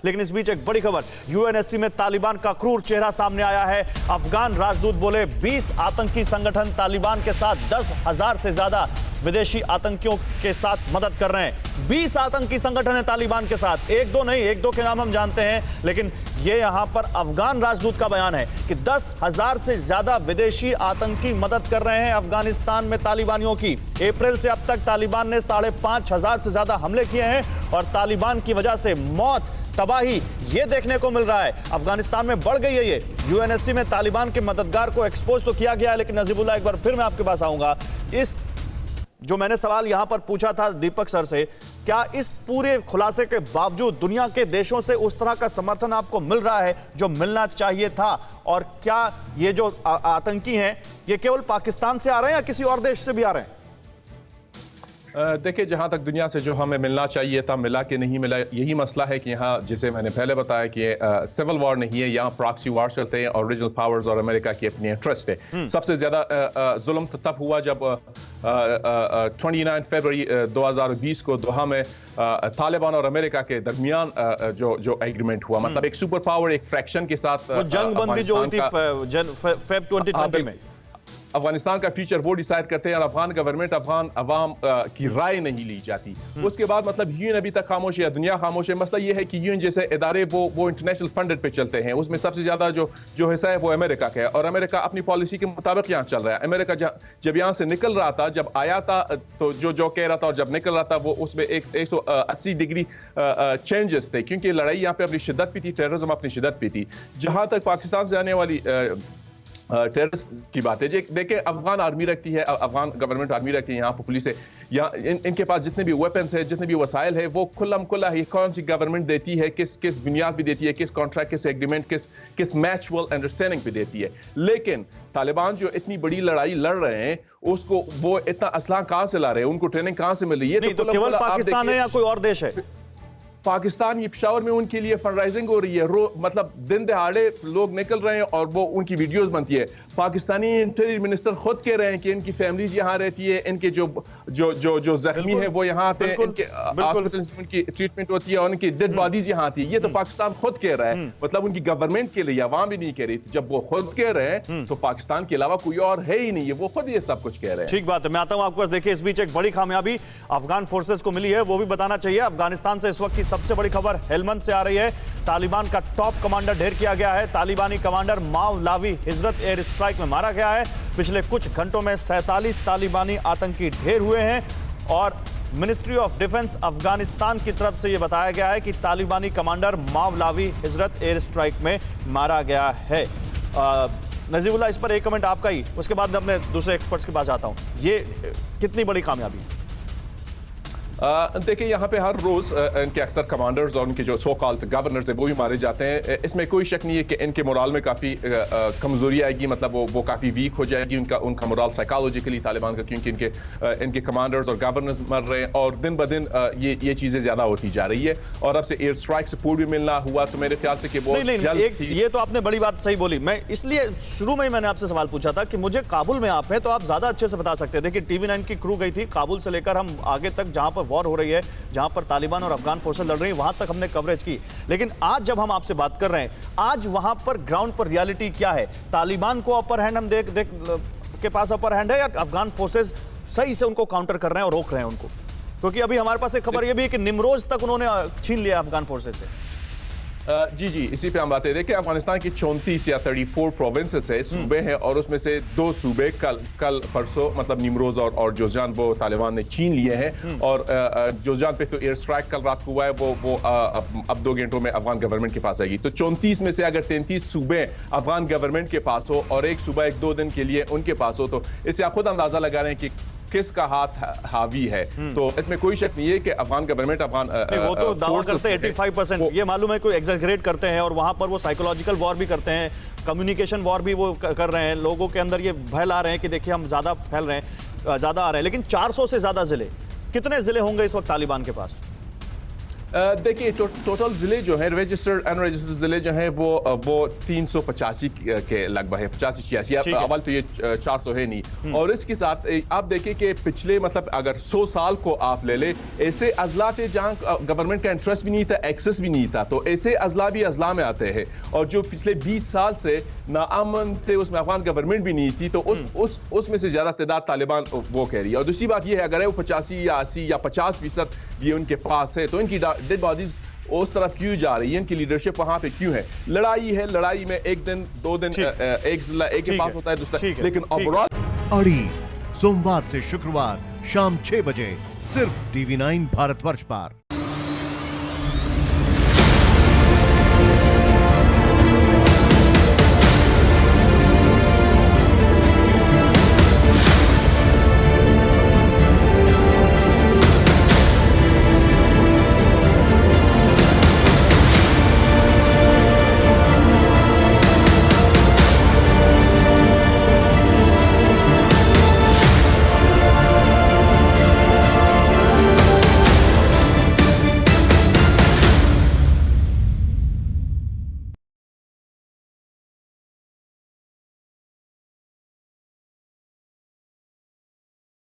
लेकिन इस बीच एक बड़ी खबर, यूएनएससी में तालिबान का क्रूर चेहरा सामने आया है। अफगान राजदूत बोले 20 आतंकी संगठन तालिबान के साथ 10,000 से ज्यादा विदेशी आतंकियों के साथ मदद कर रहे हैं। 20 आतंकी संगठन है तालिबान के साथ, एक दो नहीं, एक दो के नाम हम जानते हैं, लेकिन ये यहां पर अफगान राजदूत का बयान है कि 10,000 से ज्यादा विदेशी आतंकी मदद कर रहे हैं अफगानिस्तान में तालिबानियों की। अप्रैल से अब तक तालिबान ने 5,500 से ज्यादा हमले किए हैं और तालिबान की वजह से मौत, तबाही ये देखने को मिल रहा है। अफगानिस्तान में बढ़ गई है ये। यूएनएससी में तालिबान के मददगार को एक्सपोज तो किया गया है, लेकिन नजीबुल्लाह एक बार फिर मैं आपके पास आऊंगा। इस जो मैंने सवाल यहां पर पूछा था दीपक सर से, क्या इस पूरे खुलासे के बावजूद दुनिया के देशों से उस तरह का समर्थन आपको मिल रहा है जो मिलना चाहिए था? और क्या ये जो आतंकी हैं ये केवल पाकिस्तान से आ रहे हैं या किसी और देश से भी आ रहे हैं? देखिए, जहाँ तक दुनिया से जो हमें मिलना चाहिए था मिला कि नहीं मिला, यही मसला है कि यहाँ, जैसे मैंने पहले बताया कि सिविल वॉर नहीं है, यहाँ प्रॉक्सी वॉर चलते हैं और रीजनल पावर्स और अमेरिका की अपनी इंटरेस्ट है। सबसे ज़्यादा जुल्म तब हुआ जब 29 फरवरी 2020 को दोहा में तालिबान और अमेरिका के दरमियान जो एग्रीमेंट हुआ, मतलब एक सुपर पावर एक फ्रैक्शन के साथ जंगबंदी जो हुई थी फेब 2020 में। अफगानिस्तान का फ्यूचर वो डिसाइड करते हैं और अफगान गवर्नमेंट, अफगान अवाम की राय नहीं ली जाती। उसके बाद मतलब यूएन अभी तक खामोश है, दुनिया खामोश है। मसला ये है कि यूएन जैसे इदारे वो इंटरनेशनल फंडेड पे चलते हैं, उसमें सबसे ज्यादा जो हिस्सा है वो अमेरिका का है और अमेरिका अपनी पॉलिसी के मुताबिक यहाँ चल रहा है। अमेरिका जब यहाँ से निकल रहा था, जब आया था तो जो कह रहा था और जब निकल रहा था वो उसमें 180 डिग्री चेंजेस थे, क्योंकि लड़ाई यहाँ पे अपनी शिद्दत पे थी, टेररिज्म अपनी शिद्दत पे थी। जहां तक पाकिस्तान से आने वाली टेररिस्ट की बात है, देखिए अफगान आर्मी रखती है, अफगान गवर्नमेंट आर्मी रखती है, यहाँ पर पुलिस है, यहाँ इनके पास जितने भी वेपन्स है, जितने भी वसाइल है, वो खुल्लम खुल्ला ही कौन सी गवर्नमेंट देती है, किस बुनियाद पे देती है, किस कॉन्ट्रैक्ट, किस एग्रीमेंट, किस मैचुअल अंडरस्टैंडिंग पे देती है। लेकिन तालिबान जो इतनी बड़ी लड़ाई लड़ रहे हैं, उसको वो इतना असलाह कहाँ से ला रहे हैं, उनको ट्रेनिंग कहाँ से मिल रही है? तो केवल पाकिस्तान है या कोई और देश है? पाकिस्तान, ये पेशावर में उनके लिए फंडराइजिंग हो रही है, मतलब दिन दहाड़े लोग निकल रहे हैं और वो उनकी वीडियोस बनती है। पाकिस्तानी इंटीरियर मिनिस्टर खुद कह रहे हैं कि इनकी फैमिलीज यहाँ रहती है, इनके जो जख्मी है वो यहाँ आते हैं, इनके हॉस्पिटल में उनकी ट्रीटमेंट होती है और उनकी डेड बॉडीज यहाँ आती है। ये तो पाकिस्तान खुद कह रहा है, मतलब उनकी गवर्नमेंट के लिए, अवाम भी नहीं कह रही। जब वो खुद कह रहे हैं तो पाकिस्तान के अलावा कोई और है ही नहीं है, वो खुद ये सब कुछ कह रहे हैं। ठीक बात है, मैं आता हूं आपके पास। देखिए, इस बीच एक बड़ी कामयाबी अफगान फोर्सेस को मिली है, वो भी बताना चाहिए। अफगानिस्तान से इस वक्त की सबसे बड़ी खबर हेलमंद से आ रही है। तालिबान का टॉप कमांडर ढेर किया गया है। तालिबानी कमांडर मावलावी हिजरत एयर स्ट्राइक में मारा गया है। पिछले कुछ घंटों में 47 तालिबानी आतंकी ढेर हुए हैं और मिनिस्ट्री ऑफ डिफेंस अफगानिस्तान की तरफ से यह बताया गया है कि तालिबानी कमांडर मावलावी हिजरत एयर स्ट्राइक में मारा गया है। नजीबुल्लाह, इस पर एक कमेंट आपका ही, उसके बाद मैं अपने दूसरे एक्सपर्ट्स के पास आता हूं। ये कितनी बड़ी कामयाबी? देखिए, यहाँ पे हर रोज इनके अक्सर कमांडर्स और उनके जो सो कॉल्ड गवर्नर्स है वो भी मारे जाते हैं। इसमें कोई शक नहीं है कि इनके मोराल में काफ़ी कमजोरी आएगी, मतलब वो काफ़ी वीक हो जाएगी उनका मोराल साइकोलॉजिकली तालिबान का, क्योंकि इनके कमांडर्स और गवर्नर्स मर रहे हैं और दिन ब दिन ये चीज़ें ज़्यादा होती जा रही है। और अब से एयर स्ट्राइक सपोर्ट भी मिलना हुआ, तो मेरे ख्याल से कि वो ये तो आपने बड़ी बात सही बोली। मैं इसलिए शुरू में ही मैंने आपसे सवाल पूछा था कि मुझे काबुल में आप हैं तो आप ज़्यादा अच्छे से बता सकते हैं। देखिए, TV9 की क्रू गई थी काबुल से लेकर हम आगे तक, जहाँ पर वॉर हो रही है, जहां पर तालिबान और अफगान फोर्सेस लड़ रही हैं, वहां तक हमने कवरेज की। लेकिन आज जब हम आपसे बात कर रहे हैं, आज वहां पर ग्राउंड पर रियलिटी क्या है? तालिबान को अपर हैंड हम देख के पास अपर हैंड है या अफगान फोर्सेस सही से उनको काउंटर कर रहे हैं और रोक रहे हैं उनको? क्योंकि अभी हमारे पास एक खबर यह भी है कि निमरोज तक उन्होंने छीन लिया अफगान फोर्सेस से। जी, इसी पे हम बात है। देखिए, अफगानिस्तान की 34 या 34 प्रोविंसेस है, सूबे हैं, और उसमें से 2 सूबे कल परसों, मतलब निमरोज और जोजान, वो तालिबान ने छीन लिए हैं। और जोजान पे तो एयर स्ट्राइक कल रात को हुआ है, वो अब 2 घंटों में अफगान गवर्नमेंट के पास आएगी। तो 34 में से अगर 33 सूबे अफगान गवर्नमेंट के पास हो और एक सूबा 1-2 दिन के लिए उनके पास हो, तो इससे आप खुद अंदाजा लगा रहे हैं कि किसका हाथ हावी है। तो इसमें कोई शक नहीं है कि अफगान गवर्नमेंट, अफगान वो तो दावा करते हैं 85%, ये मालूम है, कोई एग्जैगरेट करते हैं और वहां पर वो साइकोलॉजिकल वॉर भी करते हैं, कम्युनिकेशन वॉर भी वो कर रहे हैं। लोगों के अंदर ये भय ला रहे हैं कि देखिए हम ज्यादा फैल रहे हैं, ज्यादा आ रहे हैं। लेकिन 400 से ज्यादा जिले, कितने जिले होंगे इस वक्त तालिबान के पास? देखिए टोटल जिले जो है रजिस्टर्ड अनरजिस्टर्ड जिले जो है वो 385 के लगभग है, 85-86। ठीक है। अव्वल तो ये 400 है नहीं। और इसके साथ आप देखिए कि पिछले मतलब अगर 100 साल को आप ले ले, ऐसे अजला थे जहाँ गवर्नमेंट का इंटरेस्ट भी नहीं था, एक्सेस भी नहीं था, तो ऐसे अजला भी अजला में आते हैं। और जो पिछले 20 साल से नाअमन थे, उसमें अफगान गवर्नमेंट भी नहीं थी, तो उसमें से ज्यादा तादाद तालिबान वो कह रही है। और दूसरी बात यह है, अगर वो 85 या 80 या 50% ये उनके पास है, तो इनकी डेड बॉडीज उस तरफ क्यों जा रही है, इनकी लीडरशिप वहां पे क्यों है? लड़ाई है, लड़ाई में एक दिन 2 दिन एक के पास होता है दूसरा, लेकिन ओवरऑल। अड़ी सोमवार से शुक्रवार शाम 6 बजे सिर्फ TV9 भारतवर्ष पर।